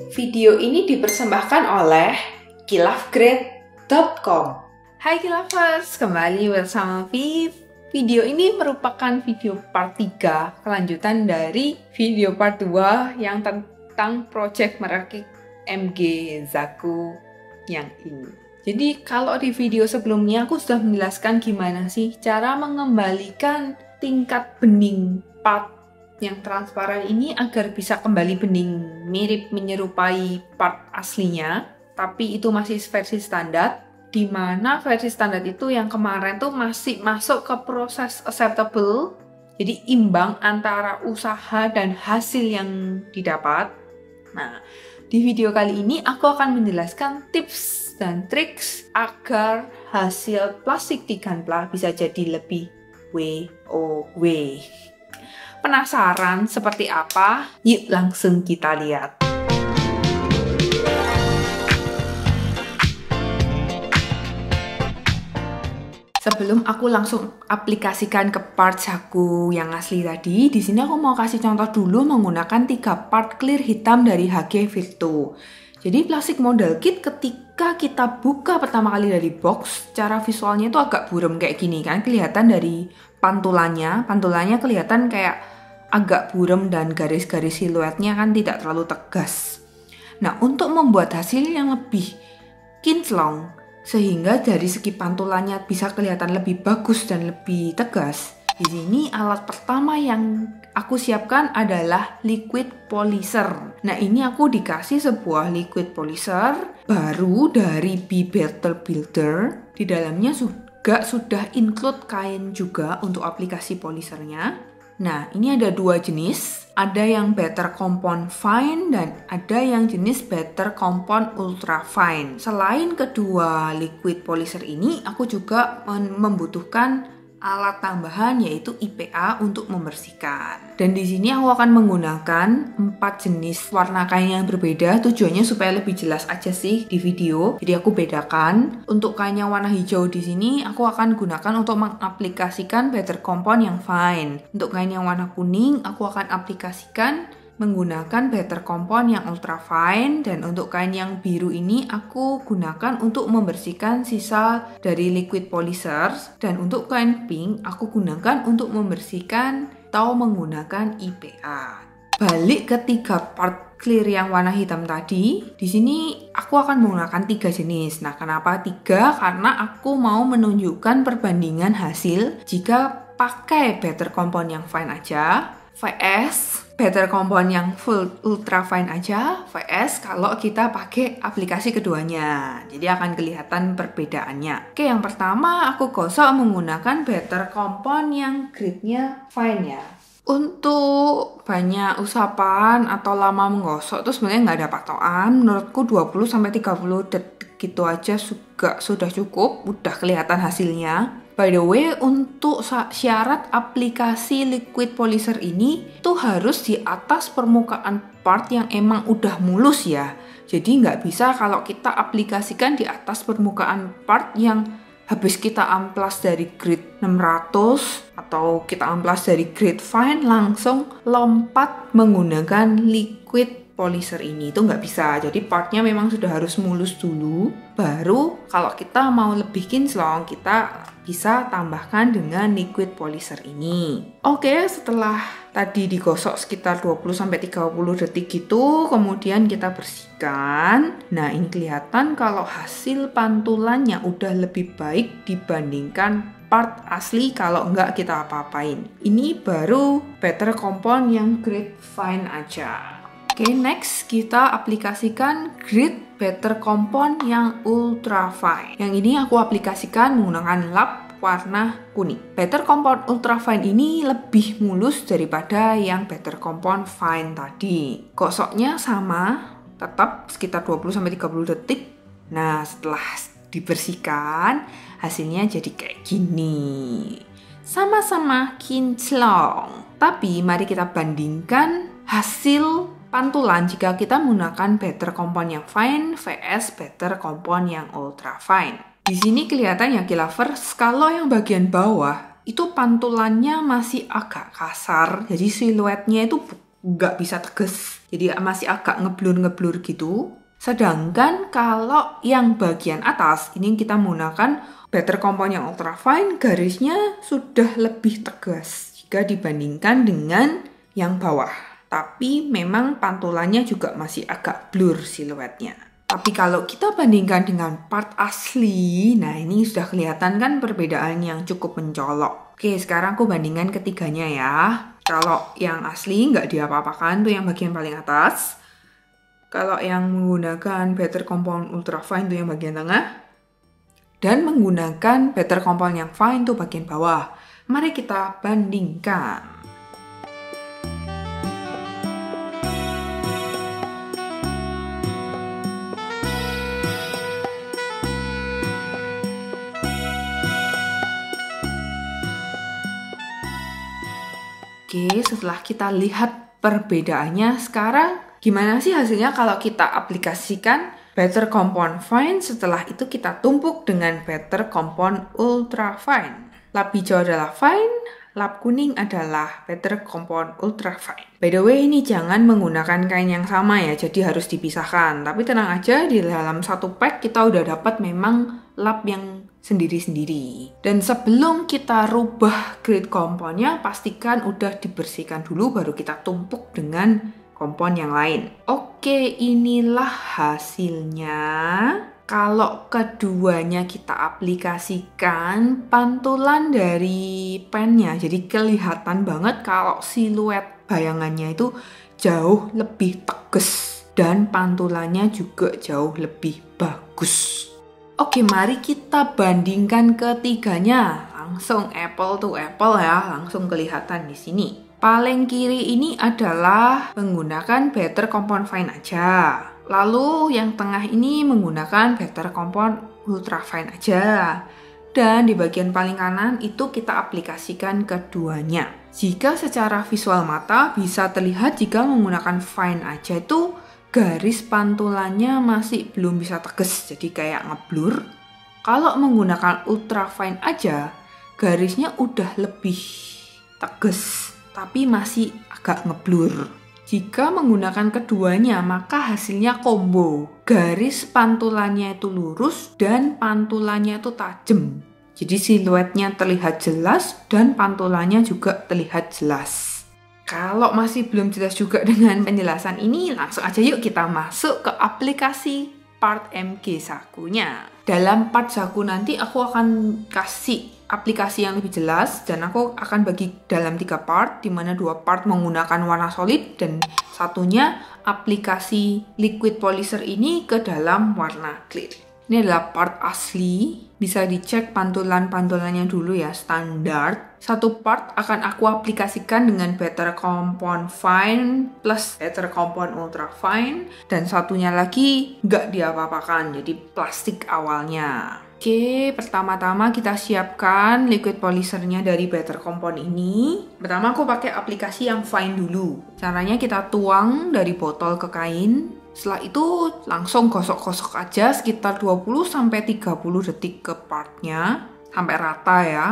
Video ini dipersembahkan oleh kilafgrade.com. Hai Kilafers, kembali bersama Viv. Video ini merupakan video part 3, kelanjutan dari video part 2 yang tentang project merakit MG Zaku yang ini. Jadi kalau di video sebelumnya aku sudah menjelaskan gimana sih cara mengembalikan tingkat bening part yang transparan ini agar bisa kembali bening mirip menyerupai part aslinya, tapi itu masih versi standar, di mana versi standar itu yang kemarin tuh masih masuk ke proses acceptable, jadi imbang antara usaha dan hasil yang didapat. Nah, di video kali ini aku akan menjelaskan tips dan triks agar hasil plastik Tiganpla bisa jadi lebih WOW. Penasaran seperti apa? Yuk langsung kita lihat. Sebelum aku langsung aplikasikan ke parts aku yang asli tadi, di sini aku mau kasih contoh dulu menggunakan 3 part clear hitam dari HG Virtu. Jadi plastik model kit ketika kita buka pertama kali dari box, cara visualnya itu agak buram kayak gini kan, kelihatan dari pantulannya kelihatan kayak agak buram dan garis-garis siluetnya kan tidak terlalu tegas. Nah, untuk membuat hasil yang lebih kinclong, sehingga dari segi pantulannya bisa kelihatan lebih bagus dan lebih tegas. Di sini alat pertama yang aku siapkan adalah liquid polisher. Nah, ini aku dikasih sebuah liquid polisher baru dari B Battle Builder. Di dalamnya juga sudah include kain juga untuk aplikasi polishernya. Nah, ini ada 2 jenis. Ada yang Better Compound Fine dan ada yang jenis Better Compound Ultra Fine. Selain kedua liquid polisher ini, aku juga membutuhkan alat tambahan yaitu IPA untuk membersihkan. Dan di sini aku akan menggunakan 4 jenis warna kain yang berbeda, tujuannya supaya lebih jelas aja sih di video. Jadi aku bedakan. Untuk kain yang warna hijau di sini aku akan gunakan untuk mengaplikasikan Better Compound yang fine. Untuk kain yang warna kuning aku akan aplikasikan menggunakan Better Compound yang ultra fine, dan untuk kain yang biru ini aku gunakan untuk membersihkan sisa dari liquid polisher, dan untuk kain pink aku gunakan untuk membersihkan atau menggunakan IPA. Balik ke 3 part clear yang warna hitam tadi, di sini aku akan menggunakan 3 jenis. Nah, kenapa 3? Karena aku mau menunjukkan perbandingan hasil jika pakai Better Compound yang fine aja vs Better Compound yang full ultra fine aja vs kalau kita pakai aplikasi keduanya. Jadi akan kelihatan perbedaannya. Oke, yang pertama aku gosok menggunakan Better Compound yang grade-nya fine ya. Untuk banyak usapan atau lama menggosok itu sebenarnya nggak ada patokan. Menurutku 20-30 detik gitu aja juga sudah cukup, udah kelihatan hasilnya. By the way, untuk syarat aplikasi liquid polisher ini tuh harus di atas permukaan part yang emang udah mulus ya. Jadi nggak bisa kalau kita aplikasikan di atas permukaan part yang habis kita amplas dari grade 600 atau kita amplas dari grade fine langsung lompat menggunakan liquid polisher ini. Itu nggak bisa. Jadi partnya memang sudah harus mulus dulu, baru kalau kita mau lebih kinclong kita bisa tambahkan dengan liquid polisher ini. Oke, setelah tadi digosok sekitar 20-30 detik gitu, kemudian kita bersihkan. Nah, ini kelihatan kalau hasil pantulannya udah lebih baik dibandingkan part asli kalau nggak kita apa-apain. Ini baru Better Compound yang grade fine aja. Oke, next kita aplikasikan grade Better Compound yang ultra fine. Yang ini aku aplikasikan menggunakan lap warna kuning. Better Compound ultra fine ini lebih mulus daripada yang Better Compound fine tadi. Gosoknya sama, tetap sekitar 20-30 detik. Nah, setelah dibersihkan, hasilnya jadi kayak gini. Sama-sama kinclong. Tapi mari kita bandingkan hasil pantulan jika kita menggunakan Better Compound yang fine vs Better Compound yang ultra fine. Di sini kelihatan ya Kilafers, kalau yang bagian bawah itu pantulannya masih agak kasar, jadi siluetnya itu nggak bisa tegas, jadi masih agak ngeblur-ngeblur gitu. Sedangkan kalau yang bagian atas, ini kita menggunakan Better Compound yang ultra fine, garisnya sudah lebih tegas jika dibandingkan dengan yang bawah. Tapi memang pantulannya juga masih agak blur siluetnya. Tapi kalau kita bandingkan dengan part asli, nah ini sudah kelihatan kan perbedaan yang cukup mencolok. Oke, sekarang aku bandingkan ketiganya ya. Kalau yang asli nggak diapa-apakan, tuh yang bagian paling atas. Kalau yang menggunakan Better Compound Ultra Fine itu yang bagian tengah. Dan menggunakan Better Compound yang Fine itu bagian bawah. Mari kita bandingkan. Oke, setelah kita lihat perbedaannya, sekarang gimana sih hasilnya kalau kita aplikasikan Better Compound Fine, setelah itu kita tumpuk dengan Better Compound Ultra Fine. Lap hijau adalah Fine, lap kuning adalah Better Compound Ultra Fine. By the way, ini jangan menggunakan kain yang sama ya, jadi harus dipisahkan. Tapi tenang aja, di dalam satu pack kita udah dapat memang lap yang sendiri-sendiri. Dan sebelum kita rubah grade komponnya, pastikan udah dibersihkan dulu baru kita tumpuk dengan kompon yang lain. Oke, inilah hasilnya. Kalau keduanya kita aplikasikan pantulan dari pennya, jadi kelihatan banget kalau siluet bayangannya itu jauh lebih tegas dan pantulannya juga jauh lebih bagus. Oke, mari kita bandingkan ketiganya. Langsung apple to apple ya, langsung kelihatan di sini. Paling kiri ini adalah menggunakan Better Compound Fine aja. Lalu yang tengah ini menggunakan Better Compound Ultra Fine aja. Dan di bagian paling kanan itu kita aplikasikan keduanya. Jika secara visual mata bisa terlihat jika menggunakan Fine aja itu garis pantulannya masih belum bisa tegas, jadi kayak ngeblur. Kalau menggunakan Ultra Fine aja, garisnya udah lebih tegas, tapi masih agak ngeblur. Jika menggunakan keduanya, maka hasilnya combo. Garis pantulannya itu lurus dan pantulannya itu tajam. Jadi siluetnya terlihat jelas dan pantulannya juga terlihat jelas. Kalau masih belum jelas juga dengan penjelasan ini, langsung aja yuk kita masuk ke aplikasi part MG Sakunya. Dalam part Saku nanti aku akan kasih aplikasi yang lebih jelas dan aku akan bagi dalam 3 part, di mana 2 part menggunakan warna solid dan satunya aplikasi liquid polisher ini ke dalam warna clear. Ini adalah part asli, bisa dicek pantulan-pantulannya dulu ya, standar. Satu part akan aku aplikasikan dengan Better Compound Fine plus Better Compound Ultra Fine. Dan satunya lagi nggak diapa-apakan, jadi plastik awalnya. Oke, pertama-tama kita siapkan liquid polishernya dari Better Compound ini. Pertama aku pakai aplikasi yang fine dulu. Caranya kita tuang dari botol ke kain. Setelah itu langsung gosok-gosok aja sekitar 20-30 detik ke partnya sampai rata ya.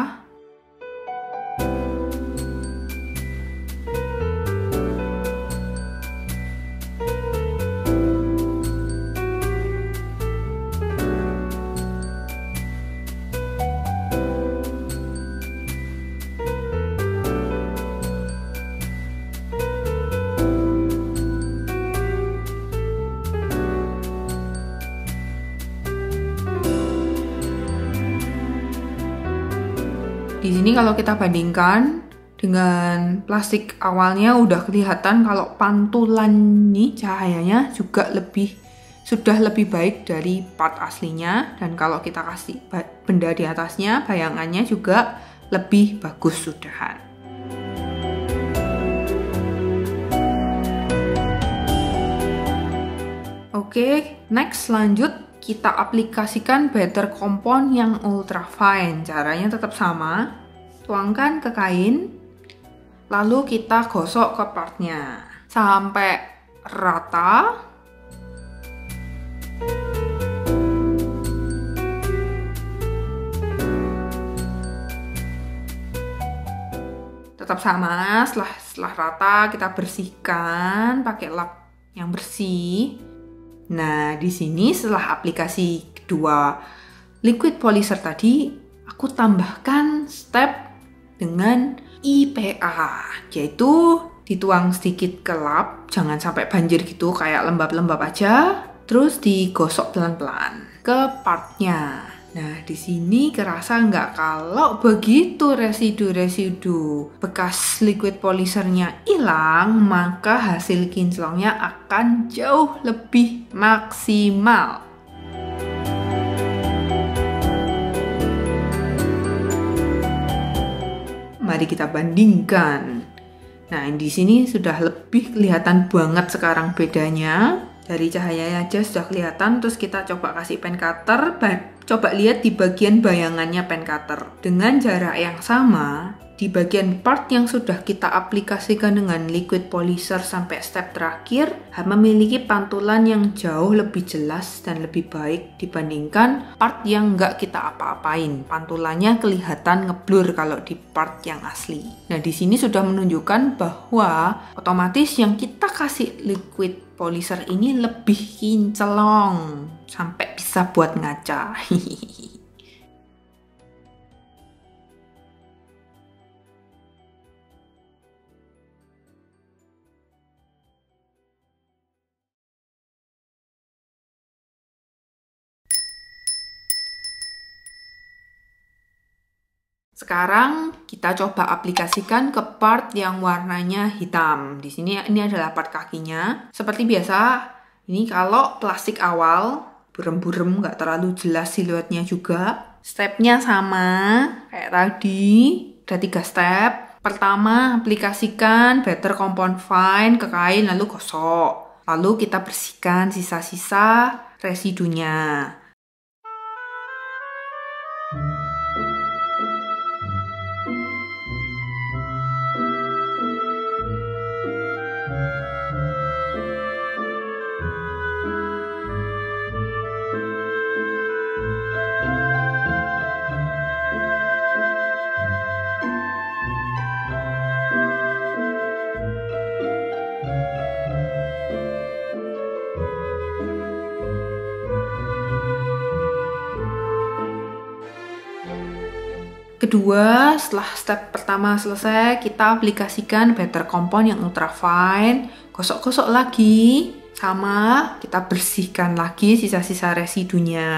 Di sini kalau kita bandingkan dengan plastik awalnya udah kelihatan kalau pantulan nih cahayanya juga sudah lebih baik dari part aslinya, dan kalau kita kasih benda di atasnya bayangannya juga lebih bagus sudahan. Oke, next lanjut kita aplikasikan Better Compound yang Ultra Fine. Caranya tetap sama. Tuangkan ke kain, lalu kita gosok ke partnya sampai rata. tetap sama. Setelah rata kita bersihkan pakai lap yang bersih. Nah, di sini setelah aplikasi kedua liquid polisher tadi, aku tambahkan step dengan IPA, yaitu dituang sedikit ke lap, jangan sampai banjir gitu, kayak lembab-lembab aja. Terus digosok pelan-pelan ke partnya. Nah, di sini kerasa nggak kalau begitu residu-residu bekas liquid polishernya hilang, maka hasil kinclongnya akan jauh lebih maksimal. Mari kita bandingkan. Nah, di sini sudah lebih kelihatan banget sekarang bedanya. Dari cahayanya aja sudah kelihatan. Terus kita coba kasih pen cutter. Coba lihat di bagian bayangannya pen cutter. Dengan jarak yang sama, di bagian part yang sudah kita aplikasikan dengan liquid polisher sampai step terakhir, memiliki pantulan yang jauh lebih jelas dan lebih baik dibandingkan part yang nggak kita apa-apain. Pantulannya kelihatan ngeblur kalau di part yang asli. Nah, di sini sudah menunjukkan bahwa otomatis yang kita kasih liquid polisher ini lebih kinclong sampai bisa buat ngaca. Sekarang kita coba aplikasikan ke part yang warnanya hitam. Di sini ini adalah part kakinya. Seperti biasa, ini kalau plastik awal, burem-burem, nggak terlalu jelas siluetnya juga. Stepnya sama kayak tadi, ada 3 step. Pertama, aplikasikan Better Compound Fine ke kain lalu gosok. Lalu kita bersihkan sisa-sisa residunya. Kedua, setelah step pertama selesai, kita aplikasikan Better Compound yang ultra fine. Gosok-gosok lagi, sama kita bersihkan lagi sisa-sisa residunya.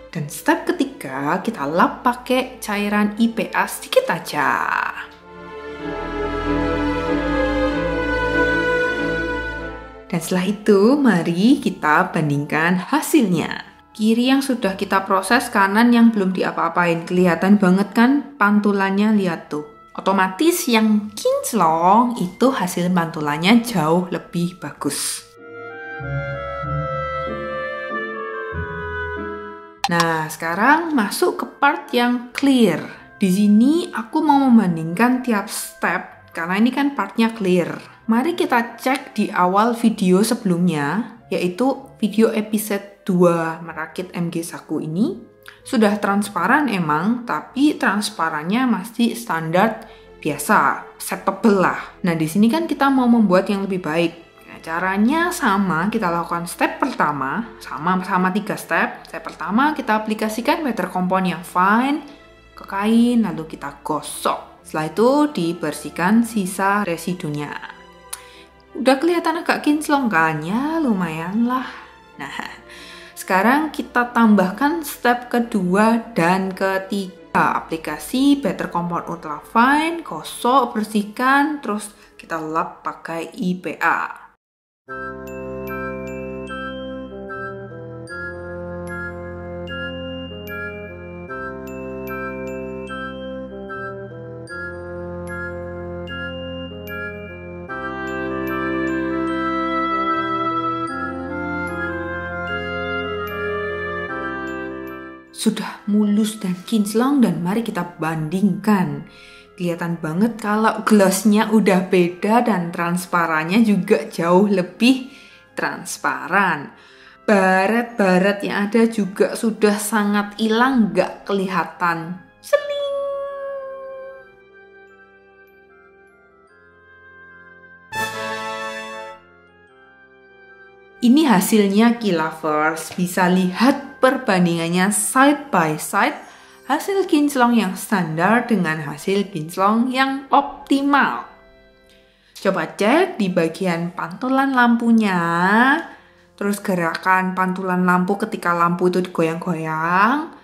Dan step ketiga, kita lap pakai cairan IPA sedikit aja. Dan setelah itu, mari kita bandingkan hasilnya. Kiri yang sudah kita proses, kanan yang belum diapa-apain. Kelihatan banget kan pantulannya, lihat tuh. Otomatis yang kinclong itu hasil pantulannya jauh lebih bagus. Nah, sekarang masuk ke part yang clear. Di sini aku mau membandingkan tiap step karena ini kan partnya clear. Mari kita cek di awal video sebelumnya, yaitu video episode 2 merakit MG Saku ini. Sudah transparan emang, tapi transparannya masih standar biasa, setable lah. Nah, di sini kan kita mau membuat yang lebih baik. Caranya sama, kita lakukan step pertama, sama 3 step. Step pertama kita aplikasikan Better Compound yang fine ke kain, lalu kita gosok. Setelah itu dibersihkan sisa residunya. Udah kelihatan agak kinclong kan? Ya lumayan lah. Nah, sekarang kita tambahkan step kedua dan ketiga. Aplikasi Better Compound Ultra Fine, gosok, bersihkan, terus kita lap pakai IPA. Sudah mulus dan kinclong dan mari kita bandingkan. Kelihatan banget kalau glossnya udah beda dan transparannya juga jauh lebih transparan. Baret-baret yang ada juga sudah sangat hilang, nggak kelihatan. Seling. Ini hasilnya Key Lovers. Bisa lihat perbandingannya side by side. Hasil kinclong yang standar dengan hasil kinclong yang optimal. Coba cek di bagian pantulan lampunya, terus gerakan pantulan lampu ketika lampu itu digoyang-goyang,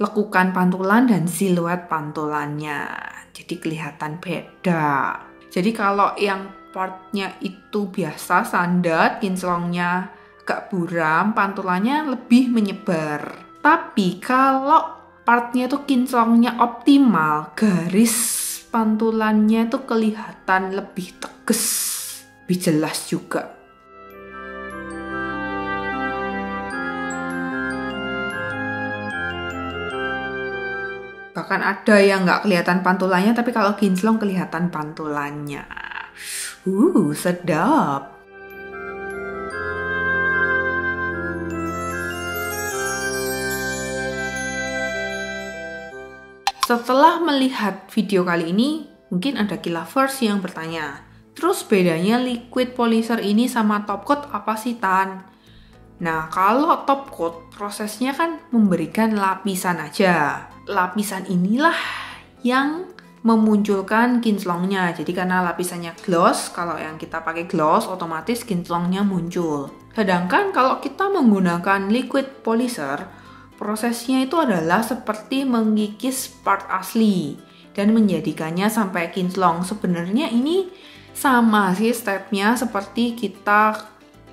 lekukan pantulan dan siluet pantulannya. Jadi kelihatan beda. Jadi kalau yang partnya itu biasa, standar, kinclongnya agak buram, pantulannya lebih menyebar. Tapi kalau partnya tuh kinclongnya optimal, garis pantulannya tuh kelihatan lebih tegas, lebih jelas juga. Bahkan ada yang nggak kelihatan pantulannya, tapi kalau kinclong kelihatan pantulannya. Sedap. Setelah melihat video kali ini, mungkin ada Key Lovers yang bertanya, terus bedanya liquid polisher ini sama top coat apa sih, Tan? Nah, kalau top coat prosesnya kan memberikan lapisan aja. Lapisan inilah yang memunculkan kinclongnya. Jadi karena lapisannya gloss, kalau yang kita pakai gloss otomatis kinclongnya muncul. Sedangkan kalau kita menggunakan liquid polisher, prosesnya itu adalah seperti mengikis part asli dan menjadikannya sampai kinclong. Sebenarnya ini sama sih stepnya seperti kita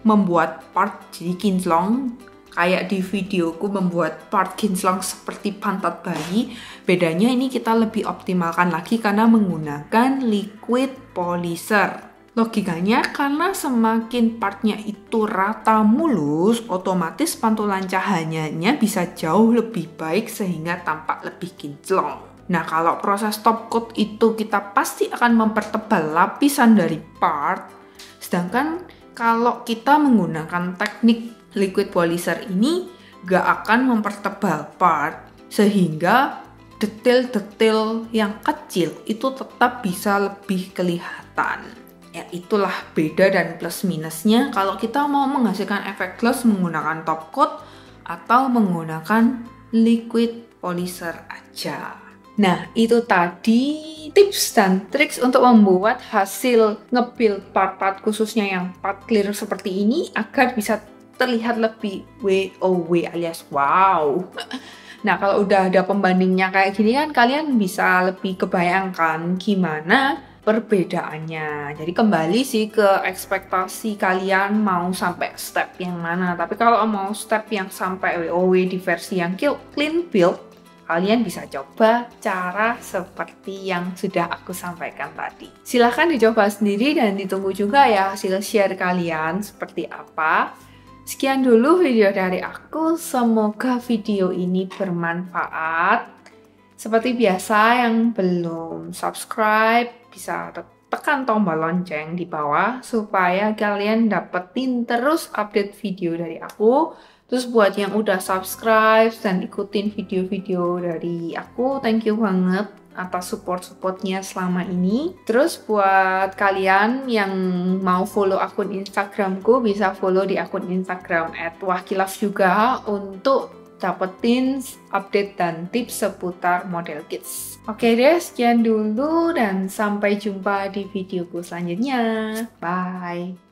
membuat part jadi kinclong. Kayak di videoku membuat part kinclong seperti pantat bayi. Bedanya ini kita lebih optimalkan lagi karena menggunakan liquid polisher. Logikanya karena semakin partnya itu rata mulus, otomatis pantulan cahayanya bisa jauh lebih baik sehingga tampak lebih kinclong. Nah, kalau proses top coat itu kita pasti akan mempertebal lapisan dari part. Sedangkan kalau kita menggunakan teknik liquid polisher ini gak akan mempertebal part sehingga detail-detail yang kecil itu tetap bisa lebih kelihatan. Ya, itulah beda dan plus minusnya kalau kita mau menghasilkan efek gloss menggunakan top coat atau menggunakan liquid polisher aja. Nah, itu tadi tips dan triks untuk membuat hasil nge-build part-part khususnya yang part clear seperti ini agar bisa terlihat lebih WOW alias wow. Nah, kalau udah ada pembandingnya kayak gini kan kalian bisa lebih kebayangkan gimana perbedaannya. Jadi kembali sih ke ekspektasi kalian mau sampai step yang mana. Tapi kalau mau step yang sampai WOW di versi yang clean build, kalian bisa coba cara seperti yang sudah aku sampaikan tadi. Silahkan dicoba sendiri dan ditunggu juga ya hasil share kalian seperti apa. Sekian dulu video dari aku. Semoga video ini bermanfaat. Seperti biasa, yang belum subscribe bisa tekan tombol lonceng di bawah supaya kalian dapetin terus update video dari aku. Terus buat yang udah subscribe dan ikutin video-video dari aku, thank you banget atas support-supportnya selama ini. Terus buat kalian yang mau follow akun Instagramku, bisa follow di akun Instagram @wahkilaf juga untuk dapetin update dan tips seputar model kits. Oke deh, sekian dulu dan sampai jumpa di videoku selanjutnya. Bye!